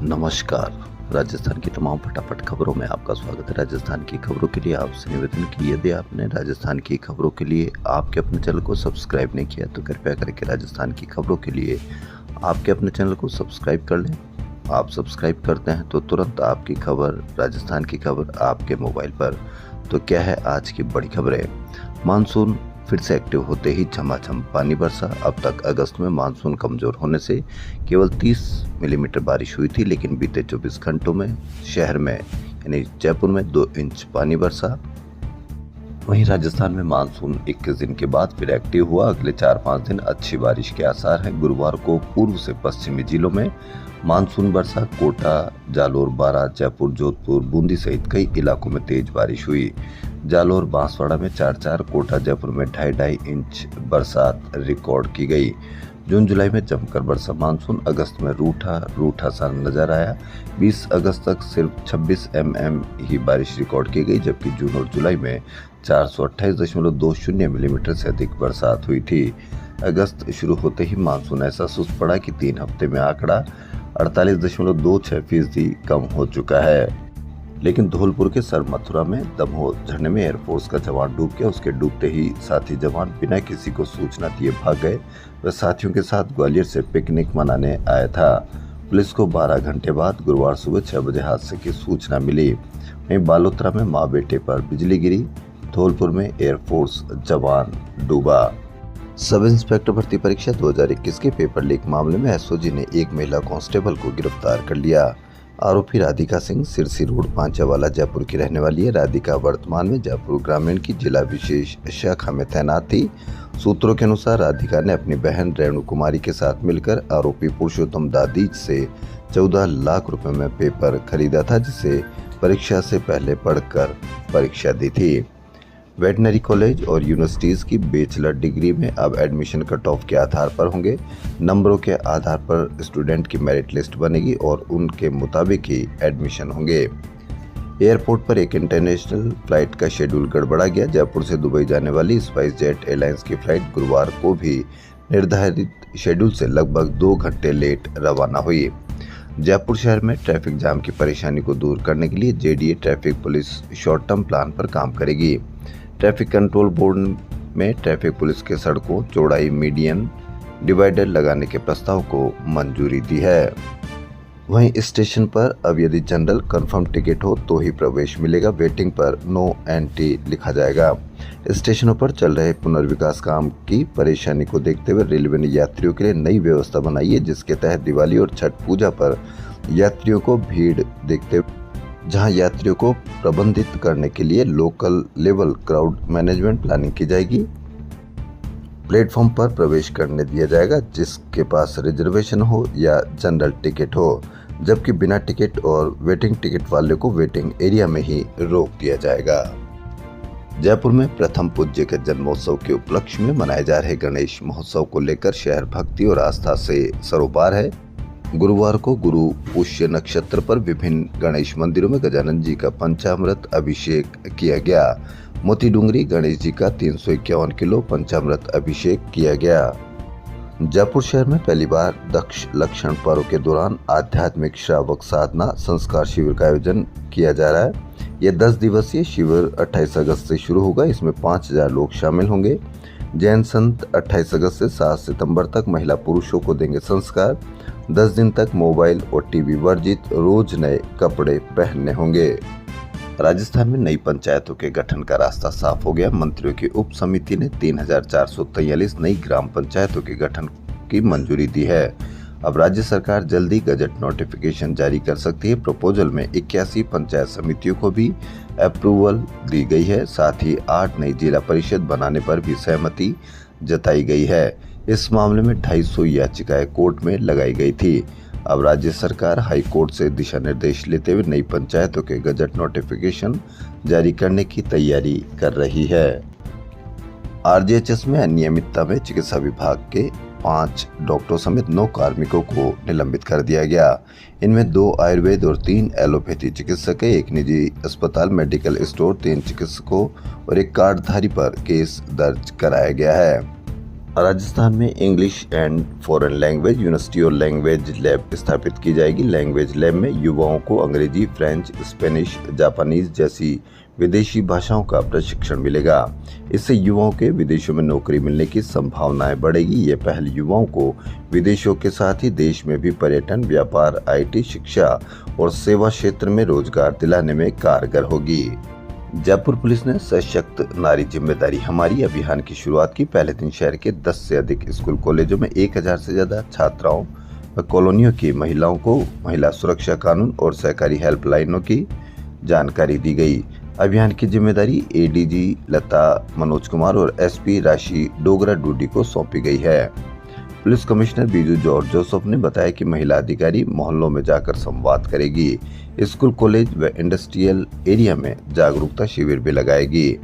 नमस्कार। राजस्थान की तमाम फटाफट खबरों में आपका स्वागत है। राजस्थान की खबरों के लिए आपसे निवेदन कि यदि आपने राजस्थान की खबरों के लिए आपके अपने चैनल को सब्सक्राइब नहीं किया तो कृपया करके राजस्थान की खबरों के लिए आपके अपने चैनल को सब्सक्राइब कर लें। आप सब्सक्राइब करते हैं तो तुरंत आपकी खबर, राजस्थान की खबर आपके मोबाइल पर। तो क्या है आज की बड़ी खबरें? मानसून फिर से एक्टिव होते ही झमाझम पानी बरसा। अब तक अगस्त में मानसून कमजोर होने से केवल 30 मिलीमीटर बारिश हुई थी, लेकिन बीते 24 घंटों में शहर में यानी जयपुर में 2 इंच पानी बरसा। वहीं राजस्थान में मानसून 21 दिन के बाद फिर एक्टिव हुआ। अगले 4-5 दिन अच्छी बारिश के आसार हैं। गुरुवार को पूर्व से पश्चिमी जिलों में मानसून बरसा। कोटा, जालोर, बारां, जयपुर, जोधपुर, बूंदी सहित कई इलाकों में तेज बारिश हुई। जालोर, बांसवाड़ा में 4-4, कोटा, जयपुर में 2.5-2.5 इंच बरसात रिकॉर्ड की गई। जून जुलाई में जमकर बरसा मानसून। अगस्त में रूठा सा नजर आया। 20 अगस्त तक सिर्फ 26 mm ही बारिश रिकॉर्ड की गई, जबकि जून और जुलाई में 428.20 मिलीमीटर से अधिक बरसात हुई थी। अगस्त शुरू होते ही मानसून ऐसा सुस्त पड़ा कि 3 हफ्ते में आंकड़ा 48.26% कम हो चुका है। लेकिन धौलपुर के सर मथुरा में दमोह झरने में एयरफोर्स का जवान डूब गया। उसके डूबते ही साथी जवान बिना किसी को सूचना दिए भाग गए। वह साथियों के साथ ग्वालियर से पिकनिक मनाने आया था। पुलिस को 12 घंटे बाद गुरुवार सुबह 6 बजे हादसे की सूचना मिली। वहीं बालोतरा में मां बेटे पर बिजली गिरी। धौलपुर में एयरफोर्स जवान डूबा। सब इंस्पेक्टर भर्ती परीक्षा 2021 के पेपर लीक मामले में एसओजी ने एक महिला कांस्टेबल को गिरफ्तार कर लिया। आरोपी राधिका सिंह सिरसी रोड पांचावाला जयपुर की रहने वाली है। राधिका वर्तमान में जयपुर ग्रामीण की जिला विशेष शाखा में तैनात थी। सूत्रों के अनुसार राधिका ने अपनी बहन रेणु कुमारी के साथ मिलकर आरोपी पुरुषोत्तम दादीज से 14 लाख रुपए में पेपर खरीदा था, जिसे परीक्षा से पहले पढ़कर परीक्षा दी थी। वेटनरी कॉलेज और यूनिवर्सिटीज की बैचलर डिग्री में अब एडमिशन कट ऑफ के आधार पर होंगे। नंबरों के आधार पर स्टूडेंट की मेरिट लिस्ट बनेगी और उनके मुताबिक ही एडमिशन होंगे। एयरपोर्ट पर एक इंटरनेशनल फ्लाइट का शेड्यूल गड़बड़ा गया। जयपुर से दुबई जाने वाली स्पाइस जेट एयरलाइंस की फ्लाइट गुरुवार को भी निर्धारित शेड्यूल से लगभग 2 घंटे लेट रवाना हुई। जयपुर शहर में ट्रैफिक जाम की परेशानी को दूर करने के लिए JDA traffic police short term plan पर काम करेगी। ट्रैफिक कंट्रोल बोर्ड में ट्रैफिक पुलिस के सड़कों चौड़ाई मीडियन डिवाइडर लगाने के प्रस्ताव को मंजूरी दी है। वहीं स्टेशन पर अब यदि जनरल कंफर्म टिकट हो तो ही प्रवेश मिलेगा। वेटिंग पर नो एंट्री लिखा जाएगा। स्टेशनों पर चल रहे पुनर्विकास काम की परेशानी को देखते हुए रेलवे ने यात्रियों के लिए नई व्यवस्था बनाई है, जिसके तहत दिवाली और छठ पूजा पर यात्रियों को भीड़ देखते जहां यात्रियों को प्रबंधित करने के लिए local level crowd management planning की जाएगी। प्लेटफॉर्म पर प्रवेश करने दिया जाएगा जिसके पास रिजर्वेशन हो या जनरल टिकट हो, जबकि बिना टिकट और वेटिंग टिकट वाले को वेटिंग एरिया में ही रोक दिया जाएगा। जयपुर में प्रथम पूज्य के जन्मोत्सव के उपलक्ष्य में मनाए जा रहे गणेश महोत्सव को लेकर शहर भक्ति और आस्था से सरोपार है। गुरुवार को गुरु पुष्य नक्षत्र पर विभिन्न गणेश मंदिरों में गजानन जी का पंचामृत अभिषेक किया गया। मोती डूंगरी गणेश जी का 351 किलो पंचामृत अभिषेक किया गया। जयपुर शहर में पहली बार दक्ष लक्षण पर्व के दौरान आध्यात्मिक श्रावक साधना संस्कार शिविर का आयोजन किया जा रहा है। यह 10 दिवसीय शिविर 28 अगस्त से शुरू होगा। इसमें 5000 लोग शामिल होंगे। जैन संत 28 अगस्त से 7 सितंबर तक महिला पुरुषों को देंगे संस्कार। 10 दिन तक मोबाइल और टीवी वर्जित, रोज नए कपड़े पहनने होंगे। राजस्थान में नई पंचायतों के गठन का रास्ता साफ हो गया। मंत्रियों की उप समिति ने 3443 नई ग्राम पंचायतों के गठन की मंजूरी दी है। अब राज्य सरकार जल्दी गजट नोटिफिकेशन जारी कर सकती है। प्रपोजल में 81 पंचायत समितियों को भी अप्रूवल दी गई है। साथ ही 8 नई जिला परिषद बनाने पर भी सहमति जताई गई है। इस मामले में 250 याचिकाएं कोर्ट में लगाई गई थी। अब राज्य सरकार हाई कोर्ट से दिशा निर्देश लेते हुए नई पंचायतों के गजट नोटिफिकेशन जारी करने की तैयारी कर रही है। आरजीएचएस में अनियमितता में चिकित्सा विभाग के 5 डॉक्टरों समेत 9 कार्मिकों को निलंबित कर दिया गया। इनमें 2 आयुर्वेद और 3 एलोपैथी चिकित्सक, एक निजी अस्पताल, मेडिकल स्टोर, 3 चिकित्सकों और एक कार्डधारी पर केस दर्ज कराया गया है। राजस्थान में English and foreign language university और लैंग्वेज लैब स्थापित की जाएगी। लैंग्वेज लैब में युवाओं को अंग्रेजी, फ्रेंच, स्पेनिश, जापानीज जैसी विदेशी भाषाओं का प्रशिक्षण मिलेगा। इससे युवाओं के विदेशों में नौकरी मिलने की संभावनाएं बढ़ेगी। ये पहल युवाओं को विदेशों के साथ ही देश में भी पर्यटन, व्यापार, IT, शिक्षा और सेवा क्षेत्र में रोजगार दिलाने में कारगर होगी। जयपुर पुलिस ने सशक्त नारी जिम्मेदारी हमारी अभियान की शुरुआत की। पहले दिन शहर के 10 से अधिक स्कूल कॉलेजों में 1000 से ज्यादा छात्राओं व कॉलोनियों की महिलाओं को महिला सुरक्षा कानून और सहकारी हेल्पलाइनों की जानकारी दी गई। अभियान की जिम्मेदारी ADG लता मनोज कुमार और SP राशि डोगरा डूडी को सौंपी गई है। Police commissioner Biju George Joseph ने बताया कि महिला अधिकारी मोहल्लों में जाकर संवाद करेगी। स्कूल, कॉलेज व इंडस्ट्रियल एरिया में जागरूकता शिविर भी लगाएगी।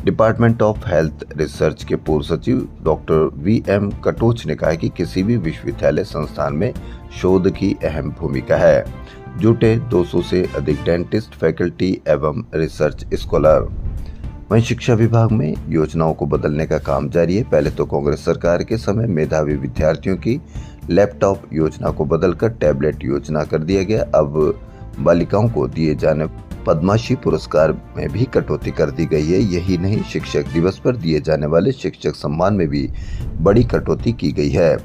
डिपार्टमेंट ऑफ हेल्थ रिसर्च के पूर्व सचिव डॉक्टर VM कटोच ने कहा कि किसी भी विश्वविद्यालय संस्थान में शोध की अहम भूमिका है। जुटे 200 से अधिक डेंटिस्ट, फैकल्टी एवं रिसर्च स्कॉलर। वहीं शिक्षा विभाग में योजनाओं को बदलने का काम जारी है। पहले तो कांग्रेस सरकार के समय मेधावी विद्यार्थियों की लैपटॉप योजना को बदलकर टैबलेट योजना कर दिया गया। अब बालिकाओं को दिए जाने पद्मश्री पुरस्कार में भी कटौती कर दी गई है। यही नहीं, शिक्षक दिवस पर दिए जाने वाले शिक्षक सम्मान में भी बड़ी कटौती की गई है।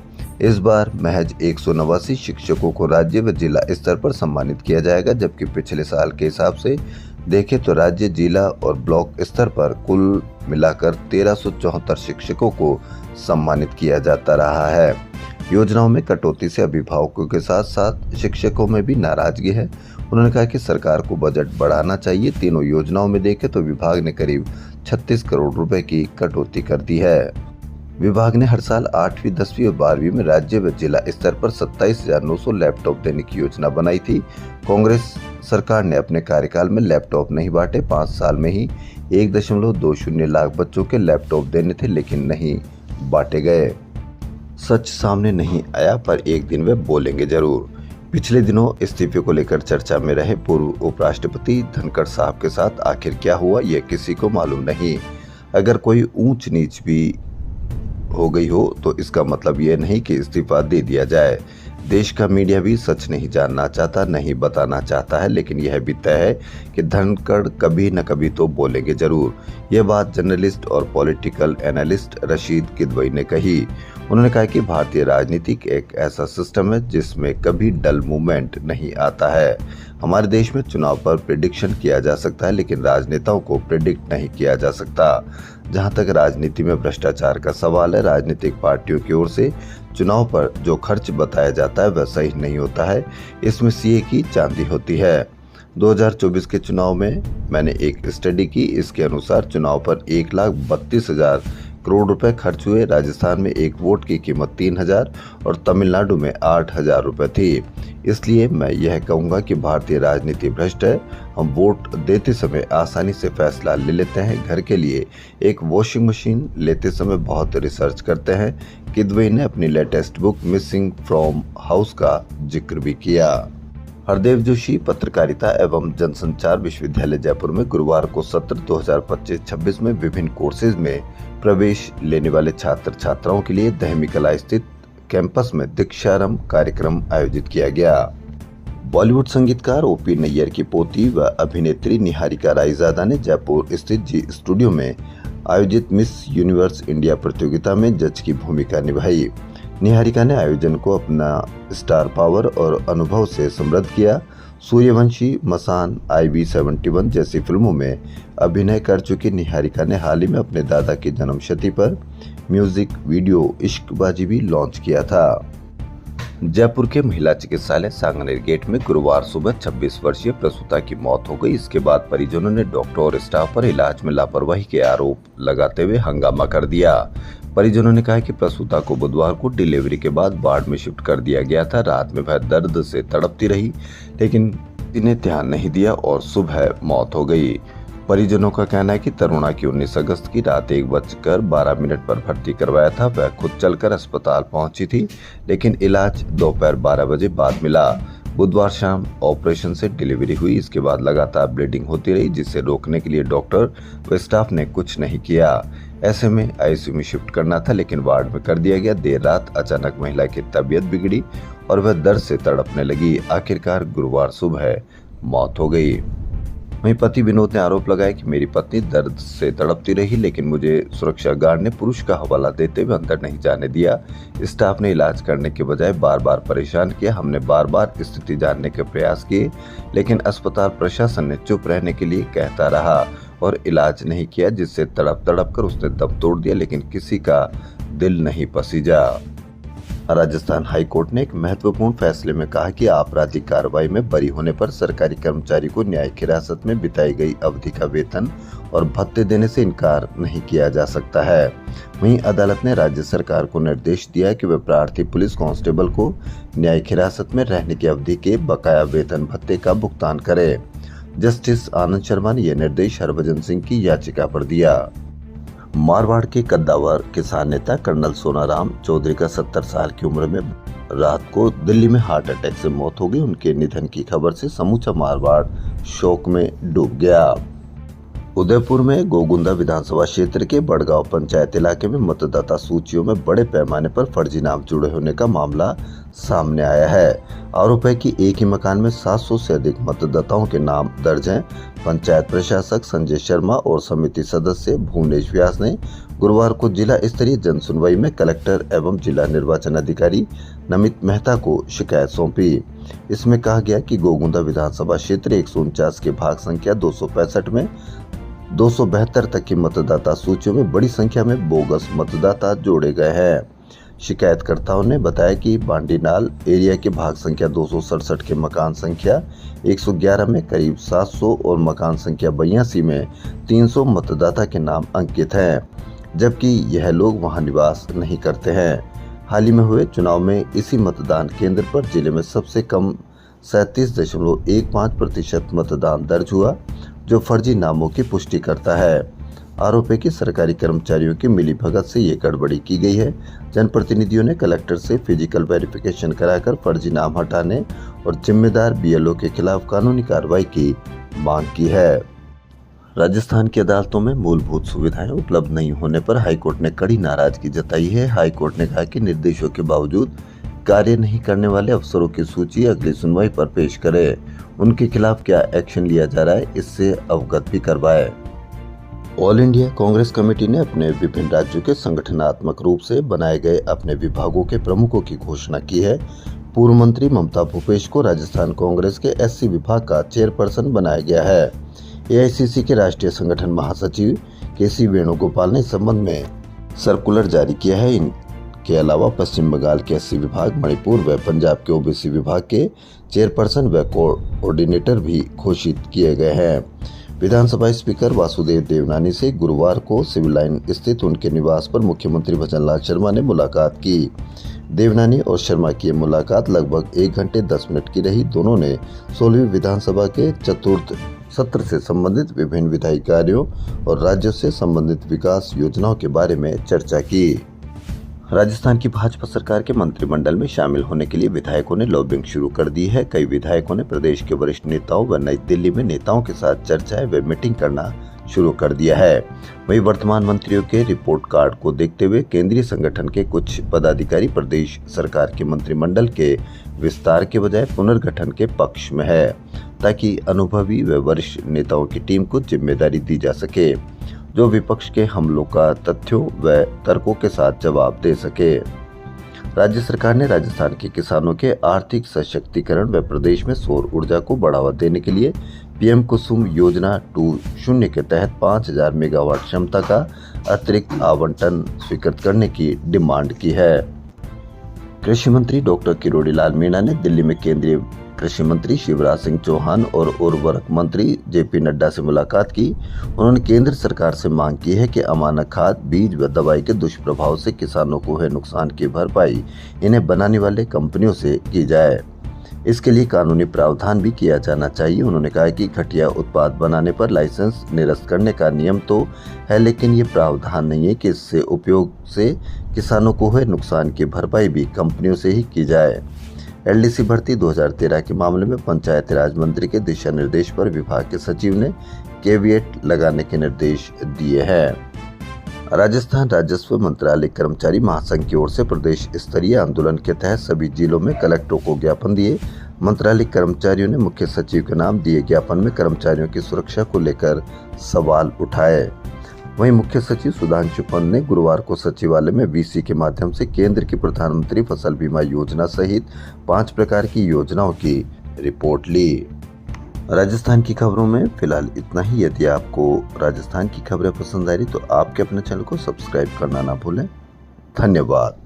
इस बार महज 189 शिक्षकों को राज्य व जिला स्तर पर सम्मानित किया जाएगा, जबकि पिछले साल के हिसाब से देखें तो राज्य, जिला और ब्लॉक स्तर पर कुल मिलाकर 1374 शिक्षकों को सम्मानित किया जाता रहा है। योजनाओं में कटौती से अभिभावकों के साथ साथ शिक्षकों में भी नाराजगी है। उन्होंने कहा कि सरकार को बजट बढ़ाना चाहिए। तीनों योजनाओं में देखें तो विभाग ने करीब 36 करोड़ रुपए की कटौती कर दी है। विभाग ने हर साल 8वीं, 10वीं और 12वीं में राज्य व जिला स्तर पर 27,900 लैपटॉप देने की योजना बनाई थी। कांग्रेस सरकार ने अपने कार्यकाल में लैपटॉप नहीं बांटे। 5 साल में ही 1.20 लाख बच्चों के लैपटॉप देने थे, लेकिन नहीं बांटे गए। सच सामने नहीं आया, पर एक दिन वे बोलेंगे जरूर। पिछले दिनों इस्तीफे को लेकर चर्चा में रहे पूर्व उपराष्ट्रपति धनखड़ साहब के साथ आखिर क्या हुआ, यह किसी को मालूम नहीं। अगर कोई ऊंच नीच भी हो गई हो तो इसका मतलब यह नहीं कि इस्तीफा दे दिया जाए। देश का मीडिया भी सच नहीं जानना चाहता, नहीं बताना चाहता है, लेकिन यह भी तय है कि धनखड़ कभी न कभी तो बोलेंगे जरूर। यह बात जर्नलिस्ट और पॉलिटिकल एनालिस्ट रशीद किदवई ने कही। उन्होंने कहा कि भारतीय राजनीति एक ऐसा सिस्टम है जिसमें कभी डल मूवमेंट नहीं आता है। हमारे देश में चुनाव पर प्रेडिक्शन किया जा सकता है, लेकिन राजनेताओं को प्रेडिक्ट नहीं किया जा सकता। जहां तक राजनीति में भ्रष्टाचार का सवाल है, राजनीतिक पार्टियों की ओर से चुनाव पर जो खर्च बताया जाता है वह सही नहीं होता है। इसमें CA की चांदी होती है। 2024 के चुनाव में मैंने एक स्टडी की। इसके अनुसार चुनाव पर 1,32,000 करोड़ रुपए खर्च हुए। राजस्थान में एक वोट की कीमत 3,000 और तमिलनाडु में 8,000 रुपए थी। इसलिए मैं यह कहूंगा कि भारतीय राजनीति भ्रष्ट है। हम वोट देते समय आसानी से फैसला ले लेते हैं। घर के लिए एक वॉशिंग मशीन लेते समय बहुत रिसर्च करते हैं। किदवई ने अपनी latest book missing from house का जिक्र भी किया। हरदेव जोशी पत्रकारिता एवं जनसंचार विश्वविद्यालय जयपुर में गुरुवार को सत्र 2025-26 में विभिन्न कोर्सेज में प्रवेश लेने वाले छात्र छात्राओं के लिए दहमी कला स्थित कैंपस में दीक्षारंभ कार्यक्रम आयोजित किया गया। बॉलीवुड संगीतकार OP नैयर की पोती व अभिनेत्री निहारिका रायजादा ने जयपुर स्थित जी स्टूडियो में आयोजित मिस यूनिवर्स इंडिया प्रतियोगिता में जज की भूमिका निभाई। निहारिका ने आयोजन को अपना स्टार पावर और अनुभव से समृद्ध किया। सूर्यवंशी, मसान, IB 71 जैसी फिल्मों में अभिनय कर चुकी निहारिका ने हाल ही में अपने दादा की जन्मशती पर म्यूजिक वीडियो इश्कबाजी भी लॉन्च किया था। जयपुर के महिला चिकित्सालय सांगनेर गेट में गुरुवार सुबह 26 वर्षीय प्रसूता की मौत हो गई। इसके बाद परिजनों ने डॉक्टर और स्टाफ पर इलाज में लापरवाही के आरोप लगाते हुए हंगामा कर दिया। परिजनों ने कहा कि प्रसूता को बुधवार को डिलीवरी के बाद वार्ड में शिफ्ट कर दिया गया था। रात में वह दर्द से तड़पती रही, लेकिन किसी ने ध्यान नहीं दिया और सुबह मौत हो गई। परिजनों का कहना है कि तरुणा की 19 अगस्त की रात 1:12 पर भर्ती करवाया था। वह खुद चलकर अस्पताल पहुंची थी, लेकिन इलाज दोपहर 12 बजे बाद मिला। बुधवार शाम ऑपरेशन से डिलीवरी हुई। इसके बाद लगातार ब्लीडिंग होती रही, जिसे रोकने के लिए डॉक्टर व स्टाफ ने कुछ नहीं किया। ऐसे में आईसीयू में शिफ्ट करना था, लेकिन वार्ड में कर दिया गया। देर रात अचानक महिला की तबीयत बिगड़ी और वह दर्द से तड़पने लगी। आखिरकार गुरुवार सुबह मौत हो गई। वहीं पति विनोद ने आरोप लगाया कि मेरी पत्नी दर्द से तड़पती रही, लेकिन मुझे सुरक्षा गार्ड ने पुरुष का हवाला देते हुए अंदर नहीं जाने दिया। स्टाफ ने इलाज करने के बजाय बार बार परेशान किया। हमने बार बार स्थिति जानने के प्रयास किए, लेकिन अस्पताल प्रशासन ने चुप रहने के लिए कहता रहा और इलाज नहीं किया, जिससे तड़प तड़प कर उसने दम तोड़ दिया, लेकिन किसी का दिल नहीं पसीजा। राजस्थान हाईकोर्ट ने एक महत्वपूर्ण फैसले में कहा कि आपराधिक कार्रवाई में बरी होने पर सरकारी कर्मचारी को न्यायिक हिरासत में बिताई गई अवधि का वेतन और भत्ते देने से इनकार नहीं किया जा सकता है। वहीं अदालत ने राज्य सरकार को निर्देश दिया कि वह प्रार्थी पुलिस कांस्टेबल को न्यायिक हिरासत में रहने की अवधि के बकाया वेतन भत्ते का भुगतान करे। जस्टिस आनंद शर्मा ने यह निर्देश हरभजन सिंह की याचिका पर दिया। मारवाड़ के कद्दावर किसान नेता कर्नल सोनाराम चौधरी का 70 साल की उम्र में रात को दिल्ली में हार्ट अटैक से मौत हो गई। उनके निधन की खबर से समूचा मारवाड़ शोक में डूब गया। उदयपुर में गोगुंदा विधानसभा क्षेत्र के बड़गांव पंचायत इलाके में मतदाता सूचियों में बड़े पैमाने पर फर्जी नाम जुड़े होने का मामला सामने आया है। आरोप है कि एक ही मकान में 700 से अधिक मतदाताओं के नाम दर्ज हैं। पंचायत प्रशासक संजय शर्मा और समिति सदस्य भुवनेश व्यास ने गुरुवार को जिला स्तरीय जन सुनवाई में कलेक्टर एवं जिला निर्वाचन अधिकारी नमित मेहता को शिकायत सौंपी। इसमें कहा गया कि गोगुंदा विधानसभा क्षेत्र 149 के भाग संख्या 265 में 272 तक की मतदाता सूचियों में बड़ी संख्या में बोगस मतदाता जोड़े गए हैं। शिकायतकर्ताओं ने बताया कि बांडीनाल एरिया के भाग संख्या 267 के मकान संख्या 111 में करीब 700 और मकान संख्या 82 में 300 मतदाता के नाम अंकित हैं, जबकि यह लोग वहां निवास नहीं करते हैं। हाल ही में हुए चुनाव में इसी मतदान केंद्र पर जिले में सबसे कम 37.15% मतदान दर्ज हुआ, जो फर्जी नामों की पुष्टि करता है। आरोप है कि सरकारी कर्मचारियों की मिलीभगत से ये गड़बड़ी की गई है। जनप्रतिनिधियों ने कलेक्टर से फिजिकल वेरिफिकेशन कराकर फर्जी नाम हटाने और जिम्मेदार बीएलओ के खिलाफ कानूनी कार्रवाई की मांग की है। राजस्थान की अदालतों में मूलभूत सुविधाएं उपलब्ध नहीं होने पर हाईकोर्ट ने कड़ी नाराजगी जताई है। हाईकोर्ट ने कहा कि निर्देशों के बावजूद कार्य नहीं करने वाले अफसरों की सूची अगली सुनवाई पर पेश करे। उनके खिलाफ क्या एक्शन लिया जा रहा है, इससे अवगत भी करवाए। ऑल इंडिया कांग्रेस कमेटी ने अपने विभिन्न राज्यों के संगठनात्मक रूप से बनाए गए अपने विभागों के प्रमुखों की घोषणा की है। पूर्व मंत्री ममता भूपेश को राजस्थान कांग्रेस के एससी विभाग का चेयरपर्सन बनाया गया है। एआईसीसी के राष्ट्रीय संगठन महासचिव केसी वेणुगोपाल ने इस संबंध में सर्कुलर जारी किया है। इनके अलावा पश्चिम बंगाल के एससी विभाग, मणिपुर व पंजाब के ओबीसी विभाग के चेयरपर्सन व कोऑर्डिनेटर भी घोषित किए गए हैं। विधानसभा स्पीकर वासुदेव देवनानी से गुरुवार को सिविल लाइन स्थित उनके निवास पर मुख्यमंत्री भजनलाल शर्मा ने मुलाकात की। देवनानी और शर्मा की मुलाकात लगभग 1 घंटे 10 मिनट की रही। दोनों ने 16वीं विधानसभा के चतुर्थ सत्र से संबंधित विभिन्न विधायी कार्यों और राज्यों से संबंधित विकास योजनाओं के बारे में चर्चा की। राजस्थान की भाजपा सरकार के मंत्रिमंडल में शामिल होने के लिए विधायकों ने लॉबिंग शुरू कर दी है। कई विधायकों ने प्रदेश के वरिष्ठ नेताओं व नई दिल्ली में नेताओं के साथ चर्चाएं व मीटिंग करना शुरू कर दिया है। वहीं वर्तमान मंत्रियों के रिपोर्ट कार्ड को देखते हुए केंद्रीय संगठन के कुछ पदाधिकारी प्रदेश सरकार के मंत्रिमंडल के विस्तार के बजाय पुनर्गठन के पक्ष में है, ताकि अनुभवी व वरिष्ठ नेताओं की टीम को जिम्मेदारी दी जा सके, जो विपक्ष के हमलों का तथ्यों व तर्कों के साथ जवाब दे सके। राज्य सरकार ने राजस्थान के किसानों के आर्थिक सशक्तिकरण व प्रदेश में सौर ऊर्जा को बढ़ावा देने के लिए पीएम कुसुम योजना 2.0 के तहत 5000 मेगावाट क्षमता का अतिरिक्त आवंटन स्वीकृत करने की डिमांड की है। कृषि मंत्री डॉक्टर किरोड़ी लाल मीणा ने दिल्ली में केंद्रीय कृषि मंत्री शिवराज सिंह चौहान और उर्वरक मंत्री जेपी नड्डा से मुलाकात की। उन्होंने केंद्र सरकार से मांग की है कि अमानक खाद, बीज व दवाई के दुष्प्रभाव से किसानों को हुए नुकसान की भरपाई इन्हें बनाने वाले कंपनियों से की जाए। इसके लिए कानूनी प्रावधान भी किया जाना चाहिए। उन्होंने कहा कि घटिया उत्पाद बनाने पर लाइसेंस निरस्त करने का नियम तो है, लेकिन ये प्रावधान नहीं है कि इससे उपयोग से किसानों को हुए नुकसान की भरपाई भी कंपनियों से ही की जाए। एलडीसी भर्ती 2013 के मामले में पंचायती राज मंत्री के दिशा निर्देश पर विभाग के सचिव ने कैविएट लगाने के निर्देश दिए हैं। राजस्थान राजस्व मंत्रालय कर्मचारी महासंघ की ओर से प्रदेश स्तरीय आंदोलन के तहत सभी जिलों में कलेक्टरों को ज्ञापन दिए। मंत्रालय कर्मचारियों ने मुख्य सचिव के नाम दिए ज्ञापन में कर्मचारियों की सुरक्षा को लेकर सवाल उठाए। वहीं मुख्य सचिव सुधांशु पंत ने गुरुवार को सचिवालय में वीसी के माध्यम से केंद्र की प्रधानमंत्री फसल बीमा योजना सहित 5 प्रकार की योजनाओं की रिपोर्ट ली। राजस्थान की खबरों में फिलहाल इतना ही। यदि आपको राजस्थान की खबरें पसंद आ रही तो आपके अपने चैनल को सब्सक्राइब करना ना भूलें। धन्यवाद।